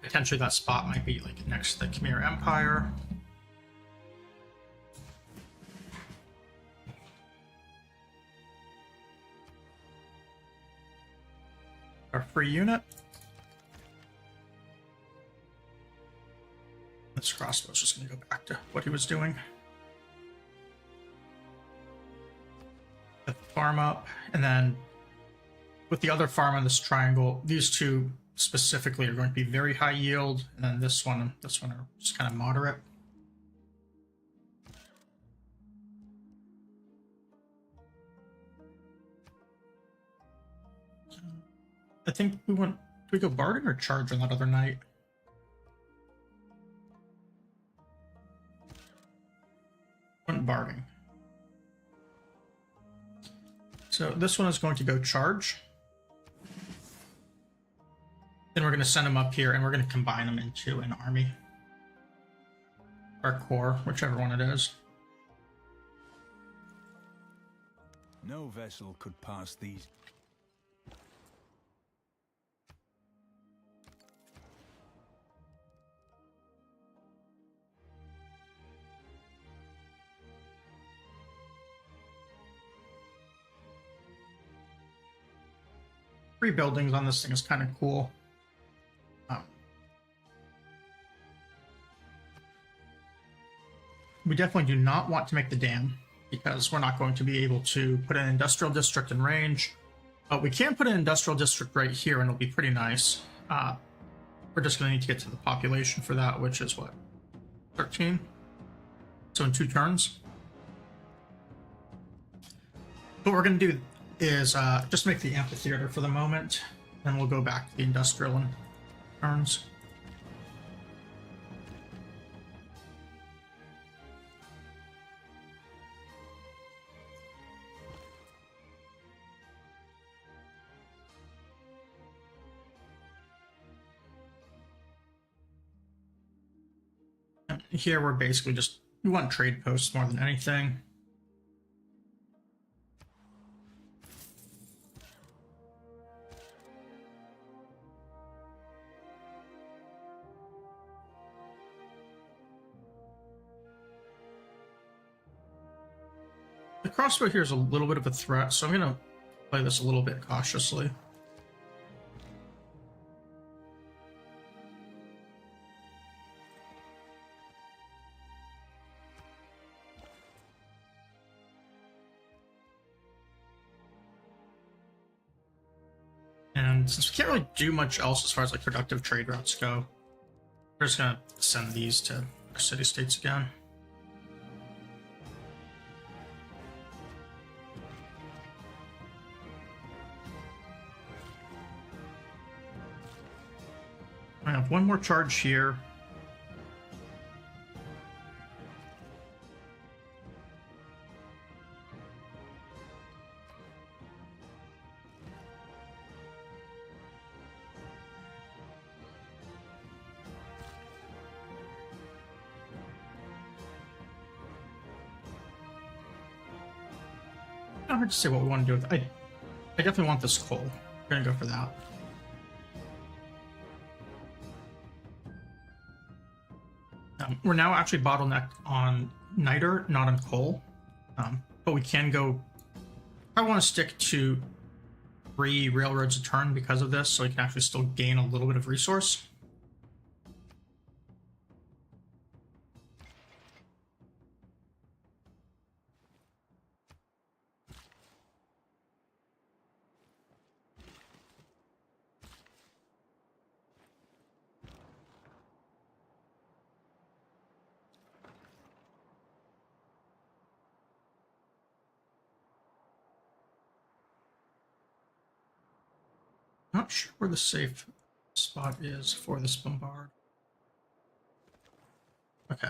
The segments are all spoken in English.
Potentially that spot might be like next to the Khmer Empire. Our free unit. This crossbow's just going to go back to what he was doing. Get the farm up, and then with the other farm on this triangle, these two specifically are going to be very high yield, and then this one are just kind of moderate. I think we went. Do we go bargain or charge on that other night? Went bargain. So this one is going to go charge. Then we're going to send them up here, and we're going to combine them into an army. Or corps, whichever one it is. No vessel could pass these. Three buildings on this thing is kind of cool. We definitely do not want to make the dam because we're not going to be able to put an industrial district in range. But we can put an industrial district right here and it'll be pretty nice. We're just going to need to get to the population for that, which is what? 13? So in 2 turns. What we're going to do is just make the amphitheater for the moment, then we'll go back to the industrial in turns. And here we're basically just, we want trade posts more than anything. The crossbow here is a little bit of a threat, so I'm going to play this a little bit cautiously. And since we can't really do much else as far as like productive trade routes go, we're just going to send these to our city-states again. I have one more charge here. It's hard to say what we want to do with it. I definitely want this coal. We're going to go for that. We're now actually bottlenecked on niter, not on coal. But we can go... I want to stick to 3 railroads a turn because of this, so we can actually still gain a little bit of resource. Not sure where the safe spot is for this bombard. Okay.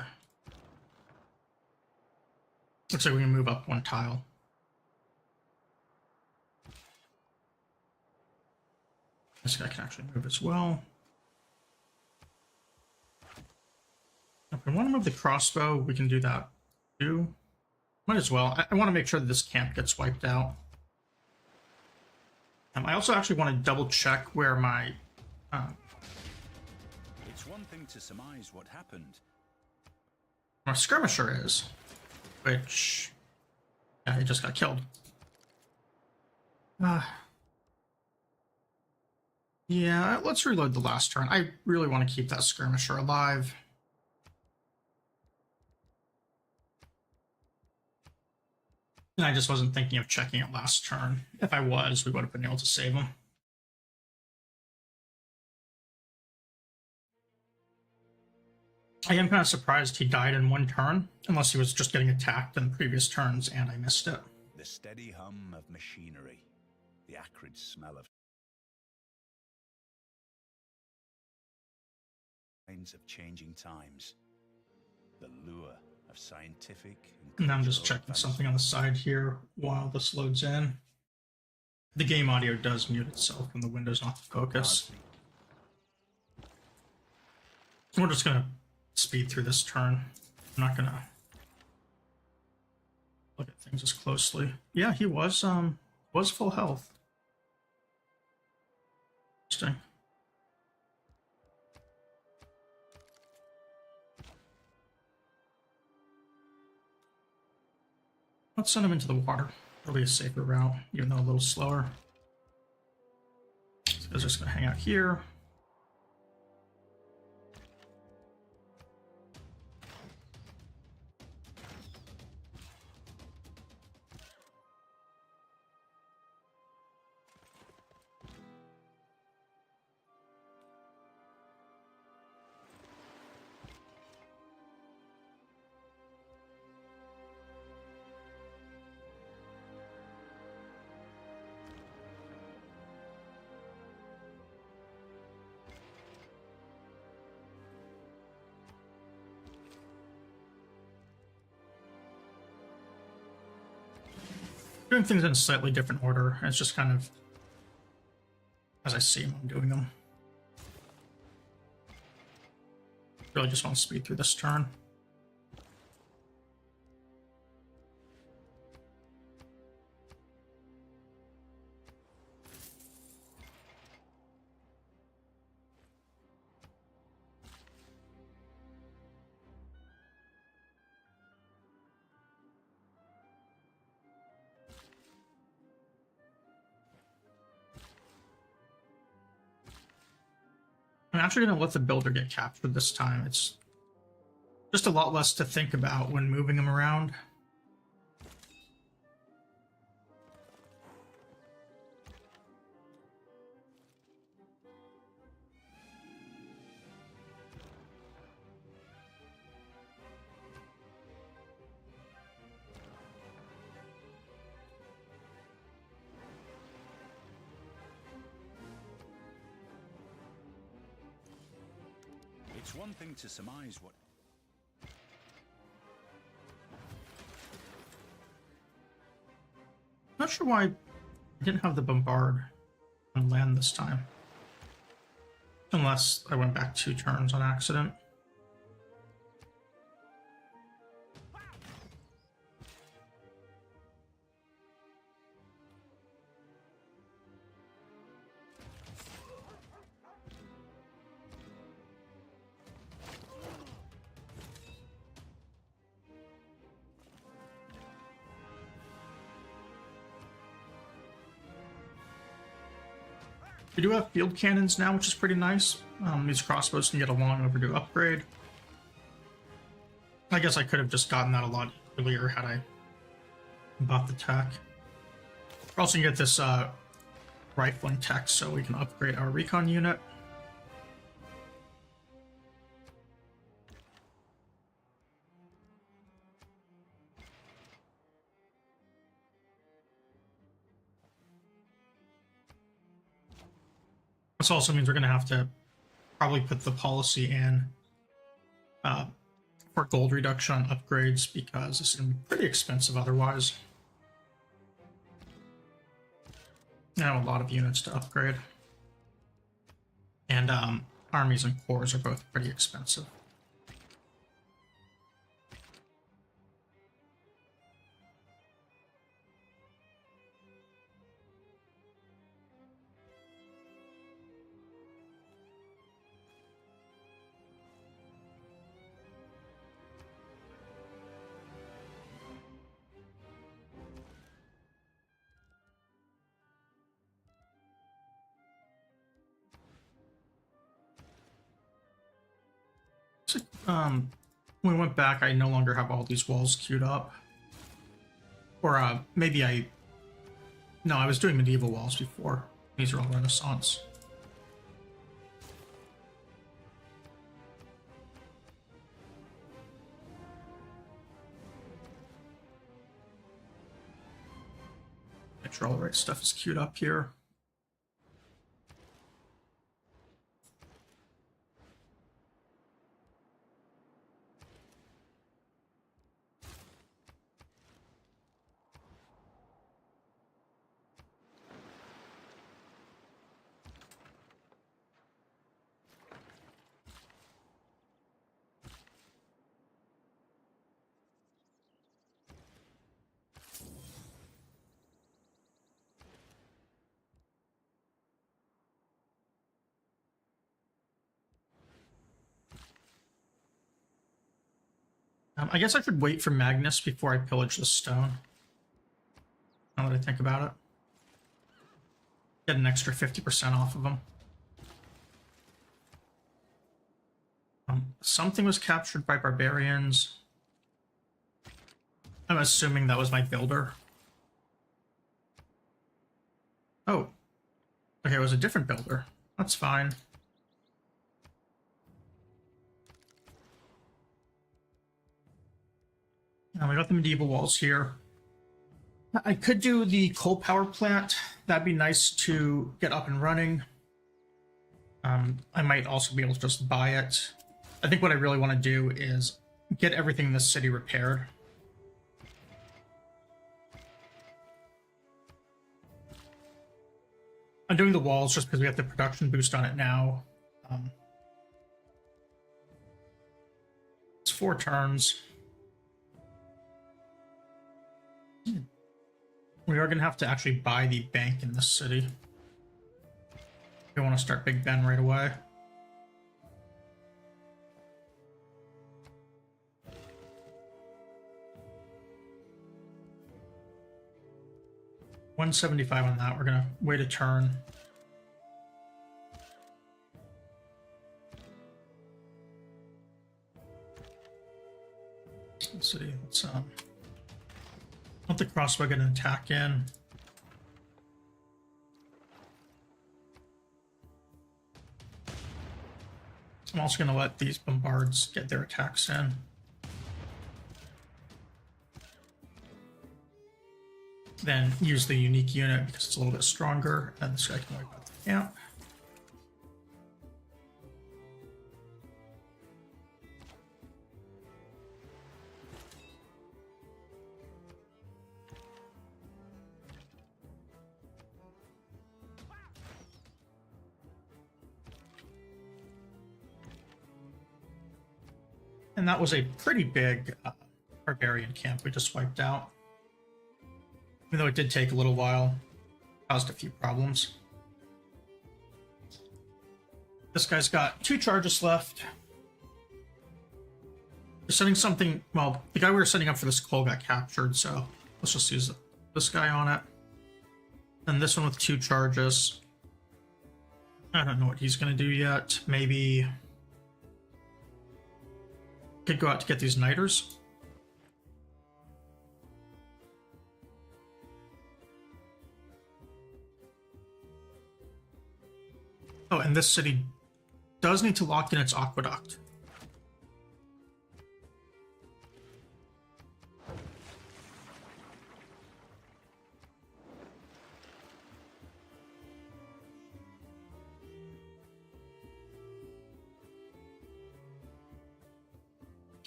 Looks like we can move up 1 tile. This guy can actually move as well. If we want to move the crossbow, we can do that too. Might as well. I want to make sure that this camp gets wiped out. I also actually want to double check where my It's one thing to surmise what happened. Our skirmisher is, which, yeah, he just got killed. Yeah, let's reload the last turn. I really want to keep that skirmisher alive. And I just wasn't thinking of checking it last turn. If I was, we would have been able to save him. I am kind of surprised he died in one turn, unless he was just getting attacked in previous turns and I missed it. The steady hum of machinery, the acrid smell of signs of changing times, the lure of scientific And I'm just checking something on the side here while this loads in. The game audio does mute itself when the window's not the focus. We're just gonna speed through this turn. I'm not gonna look at things as closely. Yeah, he was full health. Interesting. Let's send him into the water. Probably a safer route, even though a little slower. So he's just gonna hang out here. Doing things in a slightly different order. It's just kind of as I see them, I'm doing them. Really just want to speed through this turn. I'm actually going to let the builder get captured this time. It's just a lot less to think about when moving them around. It's one thing to surmise what... Not sure why I didn't have the bombard on land this time. Unless I went back 2 turns on accident. We do have field cannons now, which is pretty nice. These crossbows can get a long overdue upgrade. I guess I could have just gotten that a lot earlier had I bought the tech. We're also gonna get this rifling tech so we can upgrade our recon unit. This also means we're going to have to probably put the policy in for gold reduction on upgrades because this is going to be pretty expensive otherwise. I have a lot of units to upgrade. And armies and corps are both pretty expensive. So, when we went back, I no longer have all these walls queued up. Or maybe no, I was doing medieval walls before. These are all Renaissance. Make sure all the right stuff is queued up here. I guess I should wait for Magnus before I pillage the stone. Now that I think about it. Get an extra 50% off of them. Something was captured by barbarians. I'm assuming that was my builder. Oh. Okay, it was a different builder. That's fine. We got the medieval walls here. I could do the coal power plant. That'd be nice to get up and running. I might also be able to just buy it. I think what I really want to do is get everything in this city repaired. I'm doing the walls just because we have the production boost on it now. It's 4 turns. We are going to have to actually buy the bank in this city. We want to start Big Ben right away. $175 on that. We're going to wait a turn. Let's see. Let's let the crossbow get an attack in. I'm also going to let these bombards get their attacks in. Then use the unique unit because it's a little bit stronger, and this guy can wipe out the camp. And that was a pretty big barbarian camp we just wiped out. Even though it did take a little while, caused a few problems. This guy's got 2 charges left. We're setting something, well, the guy we were setting up for this coal got captured, so let's just use this guy on it. And this one with 2 charges. I don't know what he's going to do yet. Maybe could go out to get these niters. Oh, and this city does need to lock in its aqueduct.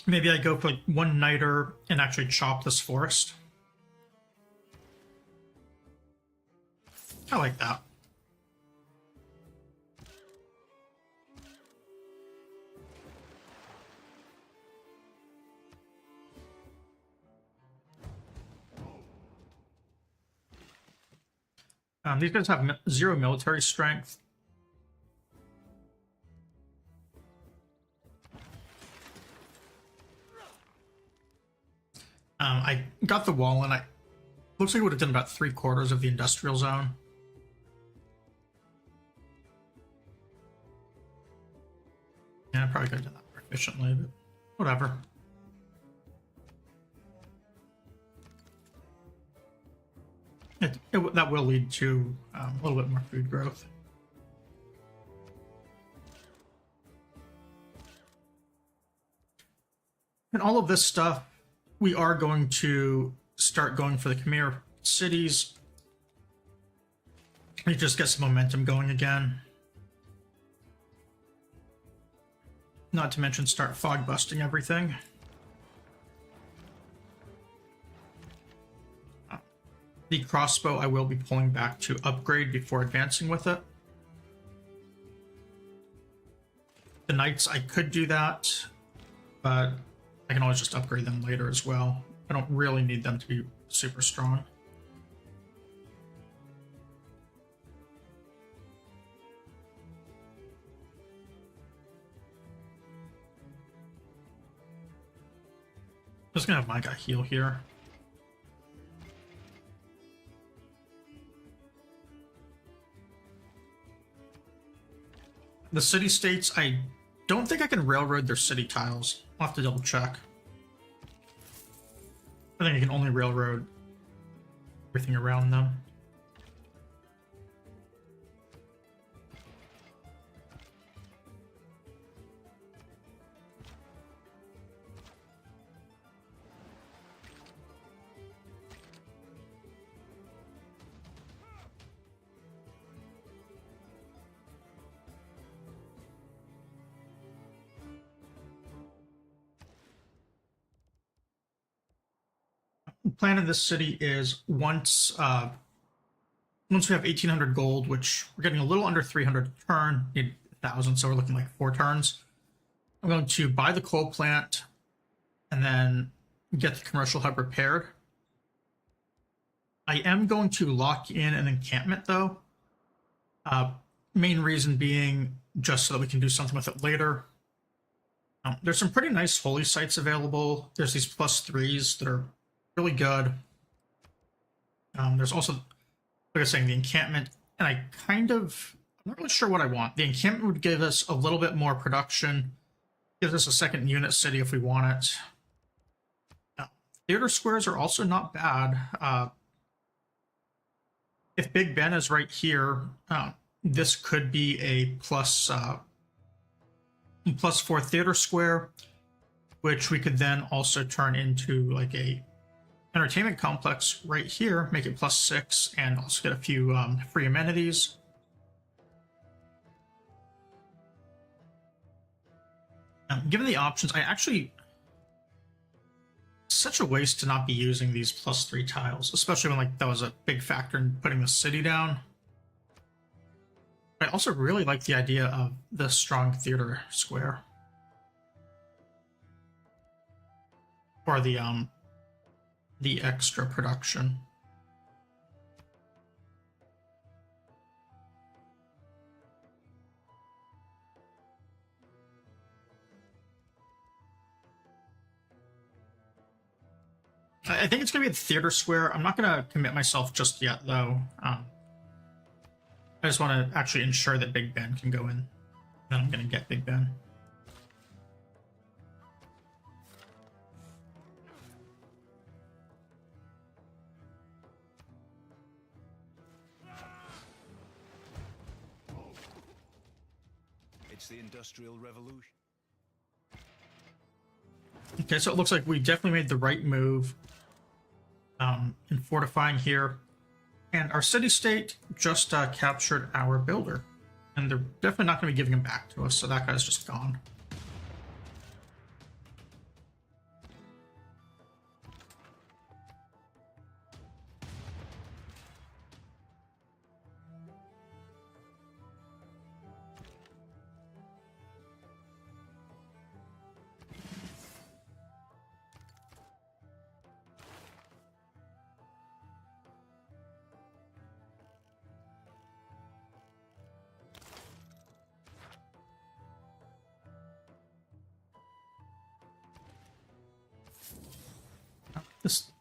Maybe I go for like 1 niter and actually chop this forest. I like that. These guys have 0 military strength. I got the wall, and looks like it would have done about 3/4 of the industrial zone. Yeah, I probably could have done that. efficiently, but whatever. That will lead to a little bit more food growth. And all of this stuff, we are going to start going for the Khmer cities. We just get some momentum going again. Not to mention start fog busting everything. The crossbow I will be pulling back to upgrade before advancing with it. The knights, I could do that, but I can always just upgrade them later as well. I don't really need them to be super strong. I'm just gonna have my guy heal here. The city-states, I don't think I can railroad their city tiles. I'll have to double check. I think I can only railroad everything around them. The plan of this city is once we have 1,800 gold, which we're getting a little under 300 a turn, need 1,000, so we're looking like 4 turns. I'm going to buy the coal plant and then get the commercial hub repaired. I am going to lock in an encampment though. Main reason being just so that we can do something with it later. There's some pretty nice holy sites available. There's these +3s that are really good. There's also, like I was saying, the encampment, and I'm not really sure what I want. The encampment would give us a little bit more production, gives us a second unit city if we want it. Theater squares are also not bad. If Big Ben is right here, this could be a +4 theater square, which we could then also turn into like a entertainment complex right here, make it +6, and also get a few free amenities. Given the options, such a waste to not be using these +3 tiles, especially when that was a big factor in putting the city down. I also really like the idea of the strong theater square. Or the extra production. I think it's going to be the theater square. I'm not going to commit myself just yet, though. I just want to actually ensure that Big Ben can go in. Then I'm going to get Big Ben. It's the Industrial Revolution. Okay, so it looks like we definitely made the right move in fortifying here. And our city-state just captured our builder. And they're definitely not going to be giving him back to us, so that guy's just gone. This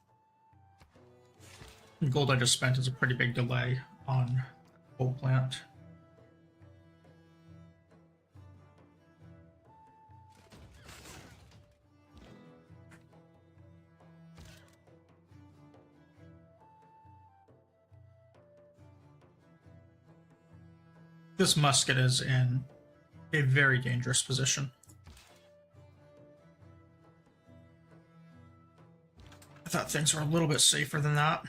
gold I just spent is a pretty big delay on the coal plant. this musket is in a very dangerous position. I thought things were a little bit safer than that.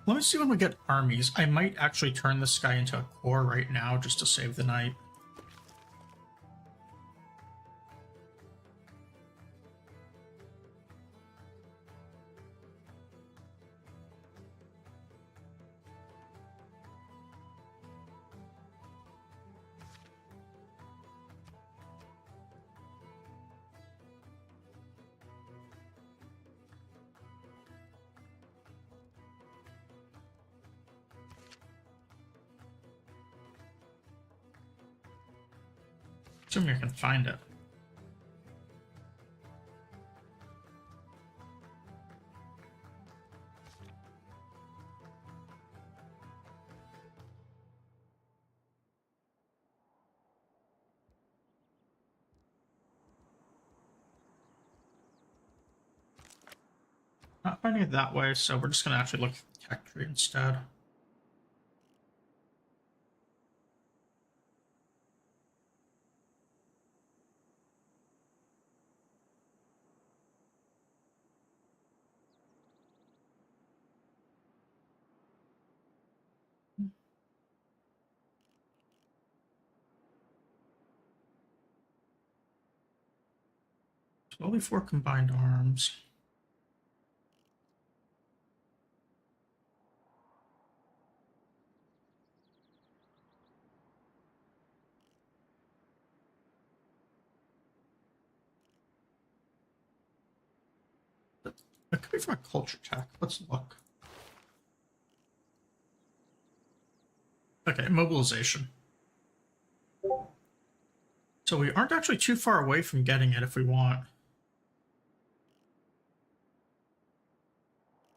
Let me see when we get armies. I might actually turn this guy into a core right now just to save the night. Assuming I can find it. Not finding it that way, so we're just going to actually look at the tech tree instead. Only 4 combined arms. It could be from a culture tech. Let's look. Okay, mobilization. So we aren't actually too far away from getting it if we want.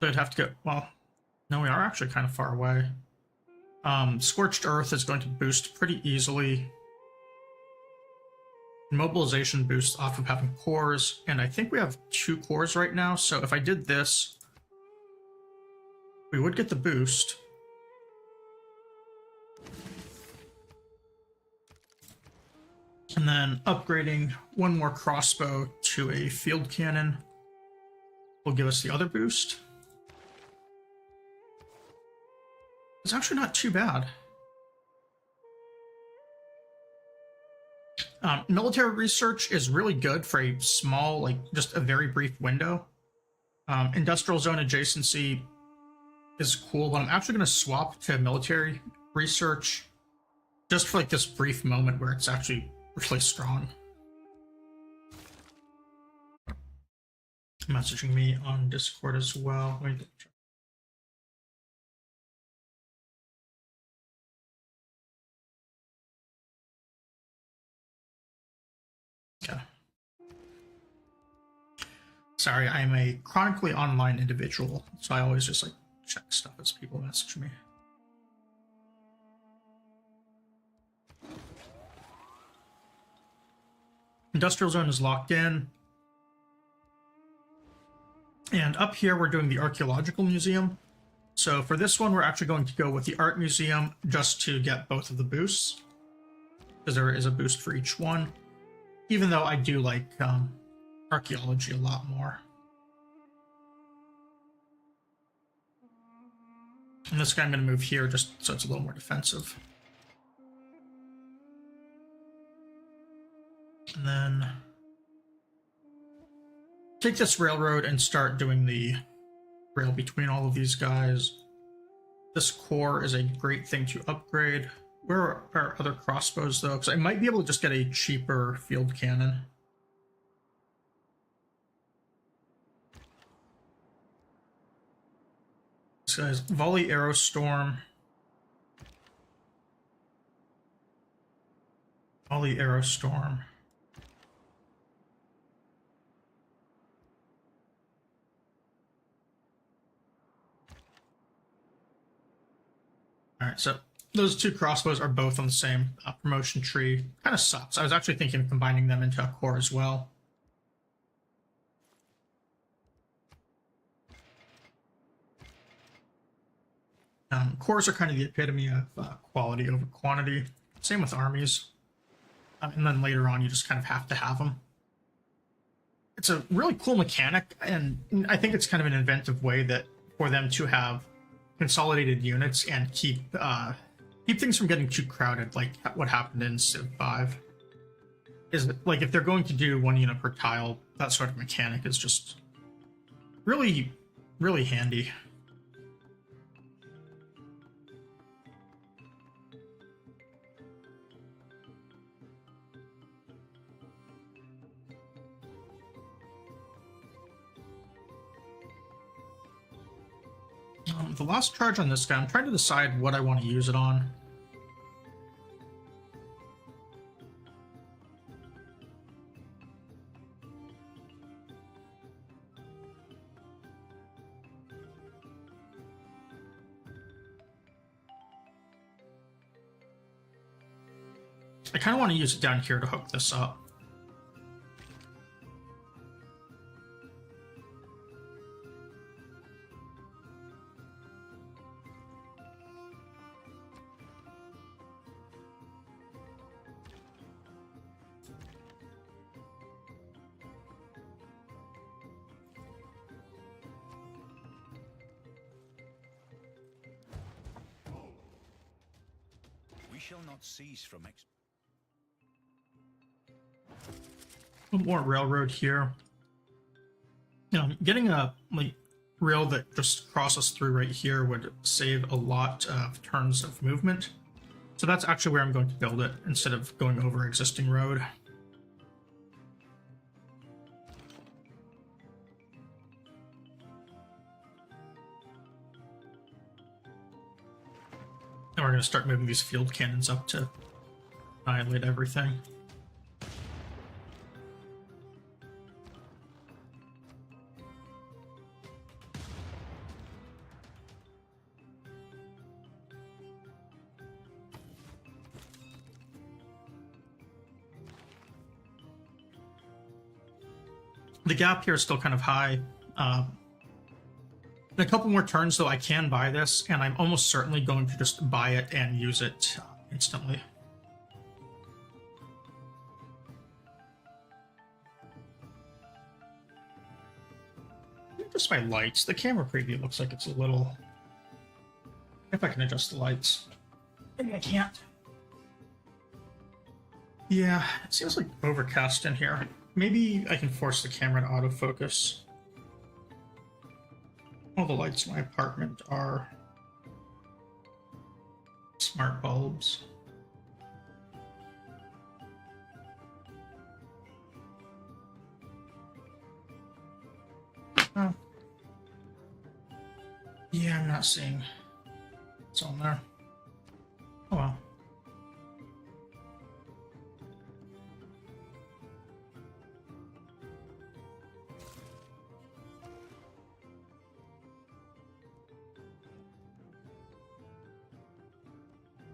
So I'd have to go, well, no, we are actually kind of far away. Scorched Earth is going to boost pretty easily. Mobilization boosts off of having cores, and I think we have 2 cores right now, so if I did this, we would get the boost. And then upgrading 1 more crossbow to a field cannon will give us the other boost. It's actually not too bad. Military research is really good for a small, like, just a very brief window. Industrial zone adjacency is cool, but I'm actually going to swap to military research just for, like, this brief moment where it's actually really strong. Messaging me on Discord as well. Let me double check. Okay. Sorry, I'm a chronically online individual, so I always just like check stuff as people message me. Industrial zone is locked in. And up here, we're doing the archaeological museum. So for this one, we're actually going to go with the art museum just to get both of the boosts, because there is a boost for each one, even though I do like archaeology a lot more. And this guy I'm going to move here just so it's a little more defensive. And then take this railroad and start doing the rail between all of these guys. This core is a great thing to upgrade. Where are our other crossbows, though? Because I might be able to just get a cheaper field cannon. This guy's Volley Arrow Storm. Volley Arrow Storm. Alright, so those two crossbows are both on the same promotion tree. Kind of sucks. I was actually thinking of combining them into a core as well. Cores are kind of the epitome of quality over quantity. Same with armies. And then later on, you just kind of have to have them. It's a really cool mechanic, and I think it's kind of an inventive way that for them to have consolidated units and keep things from getting too crowded, like what happened in Civ 5. Is like if they're going to do 1 unit per tile, that sort of mechanic is just really, really handy. The last charge on this guy, I'm trying to decide what I want to use it on. I kind of want to use it down here to hook this up. We shall not cease from More railroad here. Getting a rail that just crosses through right here would save a lot of turns of movement. So that's actually where I'm going to build it instead of going over existing road. And we're going to start moving these field cannons up to annihilate everything. The gap here is still kind of high. In a couple more turns, though, I can buy this, and I'm almost certainly going to just buy it and use it instantly. Just my lights. The camera preview looks like it's a little... If I can adjust the lights. Maybe I can't. Yeah, it seems like overcast in here. Maybe I can force the camera to autofocus. All the lights in my apartment are smart bulbs. Oh. Yeah, I'm not seeing what's on there. Oh well.